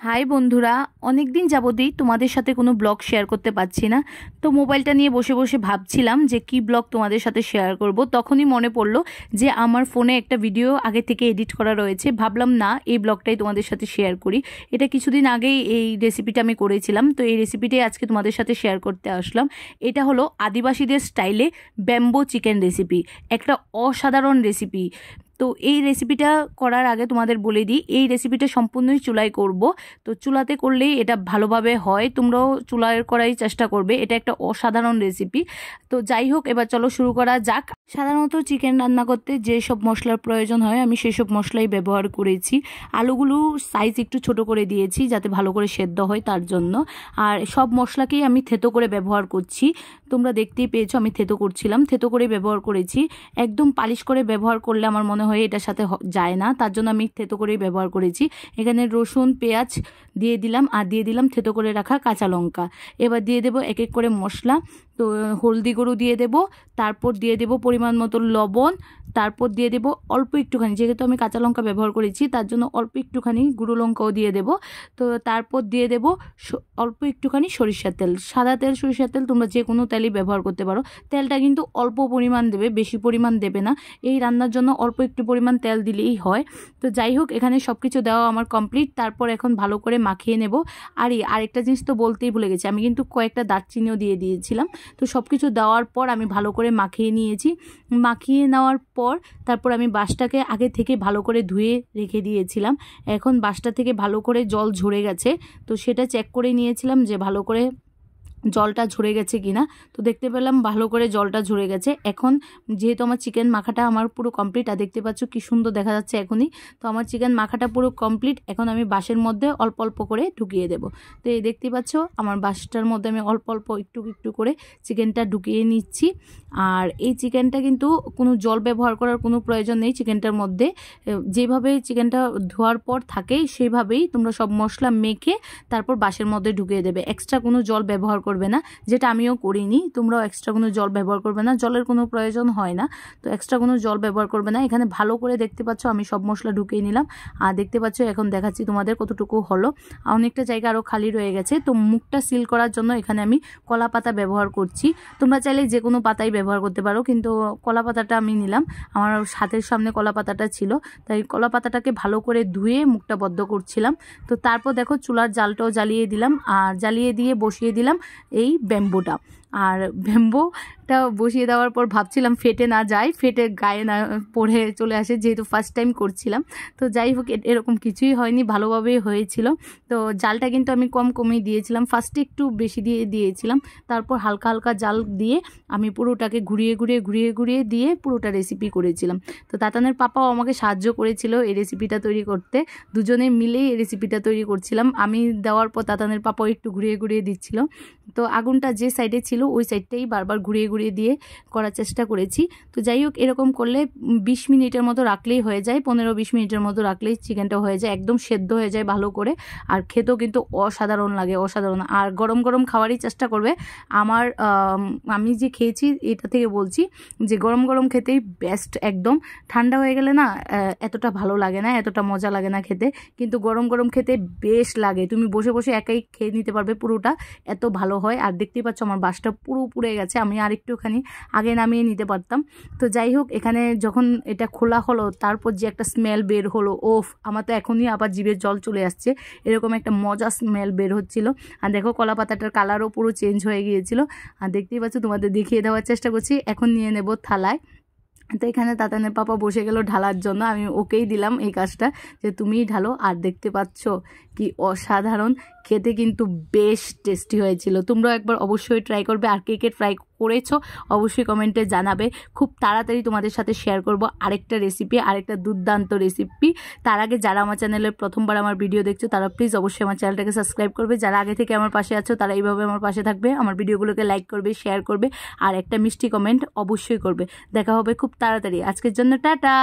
High বন্ধুরা, অনেক দিন যাবতই তোমাদের সাথে কোনো ব্লগ শেয়ার করতে পারছি না। তো মোবাইলটা নিয়ে বসে বসে ভাবছিলাম যে কি ব্লগ তোমাদের সাথে শেয়ার করব। তখনই মনে পড়লো যে আমার ফোনে একটা ভিডিও আগে থেকে এডিট করা রয়েছে। ভাবলাম না, এই ব্লগটাই তোমাদের সাথে শেয়ার করি। এটা কিছুদিন আগেই এই রেসিপিটা আমি করেছিলাম, তো এই রেসিপিটাই আজকে তোমাদের সাথে শেয়ার করতে আসলাম। এটা হলো আদিবাসীদের স্টাইলে ব্যাম্বো চিকেন রেসিপি, একটা অসাধারণ রেসিপি। তো এই রেসিপিটা করার আগে তোমাদের বলে দিই, এই রেসিপিটা সম্পূর্ণই চুলায় করব। তো চুলাতে করলেই এটা ভালোভাবে হয়, তোমরাও চুলায় করাই চেষ্টা করবে। এটা একটা অসাধারণ রেসিপি। তো যাই হোক, এবার চলো শুরু করা যাক। সাধারণত চিকেন রান্না করতে যেসব মশলার প্রয়োজন হয় আমি সেসব মশলাই ব্যবহার করেছি। আলুগুলো সাইজ একটু ছোট করে দিয়েছি যাতে ভালো করে সেদ্ধ হয় তার জন্য। আর সব মশলাকেই আমি থেতো করে ব্যবহার করছি। তোমরা দেখতেই পেয়েছো আমি থেতো করছিলাম, থেতো করে ব্যবহার করেছি। একদম পালিশ করে ব্যবহার করলে আমার মনে হয় এটার সাথে যায় না, তার জন্য আমি থেতো করেই ব্যবহার করেছি। এখানে রসুন পেঁয়াজ দিয়ে দিলাম, আর দিয়ে দিলাম থেতো করে রাখা কাঁচা লঙ্কা। এবার দিয়ে দেবো এক এক করে মশলা। তো হলদি গুঁড়ো দিয়ে দেব, তারপর দিয়ে দেব পরিমাণ মতো লবণ, তারপর দিয়ে দেব অল্প একটুখানি, যেহেতু আমি কাঁচা লঙ্কা ব্যবহার করেছি তার জন্য অল্প একটুখানি গুঁড়ো লঙ্কাও দিয়ে দেব। তো তারপর দিয়ে দেব অল্প একটুখানি সরিষার তেল, সাদা তেল সরিষার তেল, তোমরা যে কোনো তেলই ব্যবহার করতে পারো। তেলটা কিন্তু অল্প পরিমাণ দেবে, বেশি পরিমাণ দেবে না। এই রান্নার জন্য অল্প একটু পরিমাণ তেল দিলেই হয়। তো যাই হোক, এখানে সব কিছু দেওয়া আমার কমপ্লিট। তারপর এখন ভালো করে মাখিয়ে নেব। আর আরেকটা জিনিস তো বলতেই ভুলে গেছি, আমি কিন্তু কয়েকটা দারচিনিও দিয়ে দিয়েছিলাম। তো সব কিছু দেওয়ার পর আমি ভালো করে মাখিয়ে নিয়েছি। মাখিয়ে নেওয়ার পর তারপর আমি বাঁশটাকে আগে থেকে ভালো করে ধুয়ে রেখে দিয়েছিলাম। এখন বাঁশটা থেকে ভালো করে জল ঝরে গেছে, তো সেটা চেক করে নিয়েছিলাম যে ভালো করে জলটা ঝরে গেছে কিনা। তো দেখতে পেলাম ভালো করে জলটা ঝরে গেছে। এখন যেহেতু আমার চিকেন মাখাটা আমার পুরো কমপ্লিট, আর দেখতে পাচ্ছ কি সুন্দর দেখা যাচ্ছে এখনই। তো আমার চিকেন মাখাটা পুরো কমপ্লিট। এখন আমি বাঁশের মধ্যে অল্প অল্প করে ঢুকিয়ে দেব। তো এই দেখতে পাচ্ছ আমার বাঁশটার মধ্যে আমি অল্প অল্প একটু একটু করে চিকেনটা ঢুকিয়ে নিচ্ছি। আর এই চিকেনটা কিন্তু কোনো জল ব্যবহার করার কোনো প্রয়োজন নেই। চিকেনটার মধ্যে যেভাবে চিকেনটা ধোয়ার পর থাকে সেইভাবেই তোমরা সব মশলা মেখে তারপর বাঁশের মধ্যে ঢুকিয়ে দেবে। এক্সট্রা কোনো জল ব্যবহার করবে না, যেটা আমিও করিনি। তোমরাও এক্সট্রা কোনো জল ব্যবহার করবে না, জলের কোনো প্রয়োজন হয় না। তো এক্সট্রা কোনো জল ব্যবহার করবে না। এখানে ভালো করে দেখতে পাচ্ছ আমি সব মশলা ঢুকিয়ে নিলাম। আর দেখতে পাচ্ছ এখন দেখাচ্ছি তোমাদের কতটুকু হলো। অনেকটা জায়গা আরও খালি রয়ে গেছে। তো মুখটা সিল করার জন্য এখানে আমি কলা পাতা ব্যবহার করছি। তোমরা চাইলে যে কোনো পাতাই ব্যবহার করতে পারো, কিন্তু কলা পাতাটা আমি নিলাম। আমার হাতের সামনে কলা পাতাটা ছিল, তাই কলা পাতাটাকে ভালো করে ধুয়ে মুখটা বদ্ধ করছিলাম। তো তারপর দেখো চুলার জালটাও জ্বালিয়ে দিলাম, আর জ্বালিয়ে দিয়ে বসিয়ে দিলাম এই ব্যাম্বোটা। আর ব্যাম্বোটা বসিয়ে দেওয়ার পর ভাবছিলাম ফেটে না যায়, ফেটে গায়ে না পড়ে চলে আসে, যেহেতু ফার্স্ট টাইম করছিলাম। তো যাই হোক, এরকম কিছুই হয়নি, ভালোভাবেই হয়েছিল। তো জালটা কিন্তু আমি কমই দিয়েছিলাম, ফার্স্টে একটু বেশি দিয়েছিলাম। তারপর হালকা হালকা জাল দিয়ে আমি পুরোটাকে ঘুরিয়ে দিয়ে পুরোটা রেসিপি করেছিলাম। তো তাতানের পাপাও আমাকে সাহায্য করেছিল এই রেসিপিটা তৈরি করতে। দুজনে মিলেই এই রেসিপিটা তৈরি করছিলাম। আমি দেওয়ার পর তাতানের পাপাও একটু ঘুরিয়ে দিচ্ছিল। তো আগুনটা যে সাইডে ছিল ওই সাইডটাই বারবার ঘুরিয়ে দিয়ে করার চেষ্টা করেছি। তো যাই হোক, এরকম করলে 20 মিনিটের মতো রাখলেই হয়ে যায়, 15-20 মিনিটের মতো রাখলেই চিকেনটা হয়ে যায়, একদম সেদ্ধ হয়ে যায় ভালো করে। আর খেতেও কিন্তু অসাধারণ লাগে, অসাধারণ। আর গরম গরম খাওয়ারই চেষ্টা করবে। আমি যে খেয়েছি এটা থেকে বলছি যে গরম গরম খেতেই বেস্ট একদম। ঠান্ডা হয়ে গেলে না এতটা ভালো লাগে না, এতটা মজা লাগে না খেতে, কিন্তু গরম গরম খেতে বেশ লাগে। তুমি বসে বসে একাই খেয়ে নিতে পারবে পুরোটা, এত ভালো হয়। আর দেখতেই পাচ্ছ আমার বাঁশটা পুরো পুড়ে গেছে, আমি আর একটুখানি আগে নামিয়ে নিতে পারতাম। তো যাই হোক, এখানে যখন এটা খোলা হলো তারপর যে একটা স্মেল বের হলো, ওফ, আমার তো এখনই আবার জিভে জল চলে আসছে, এরকম একটা মজা স্মেল বের হচ্ছিল। আর দেখো কলা পাতাটার কালারও পুরো চেঞ্জ হয়ে গিয়েছিল। আর দেখতেই পাচ্ছ, তোমাদের দেখিয়ে দেওয়ার চেষ্টা করছি। এখন নিয়ে নেব থালায়। তো এখানে তাতানের পাপা বসে গেল ঢালার জন্য, আমি ওকেই দিলাম এই কাজটা যে তুমিই ঢালো। আর দেখতে পাচ্ছ কি অসাধারণ খেতে, কিন্তু বেশ টেস্টি হয়েছিল। তোমরাও একবার অবশ্যই ট্রাই করবে। আর কে ট্রাই করেছো অবশ্যই কমেন্টে জানাবে। খুব তাড়াতাড়ি তোমাদের সাথে শেয়ার করব আরেকটা রেসিপি, আরেকটা দুর্দান্ত রেসিপি। তার আগে যারা আমার চ্যানেলে প্রথমবার আমার ভিডিও দেখছো তারা প্লিজ অবশ্যই আমার চ্যানেলটাকে সাবস্ক্রাইব করবে। যারা আগে থেকে আমার পাশে আছো তারা এইভাবে আমার পাশে থাকবে, আমার ভিডিওগুলোকে লাইক করবে, শেয়ার করবে, আর একটা মিষ্টি কমেন্ট অবশ্যই করবে। দেখা হবে খুব তাড়াতাড়ি। আজকের জন্য টাটা।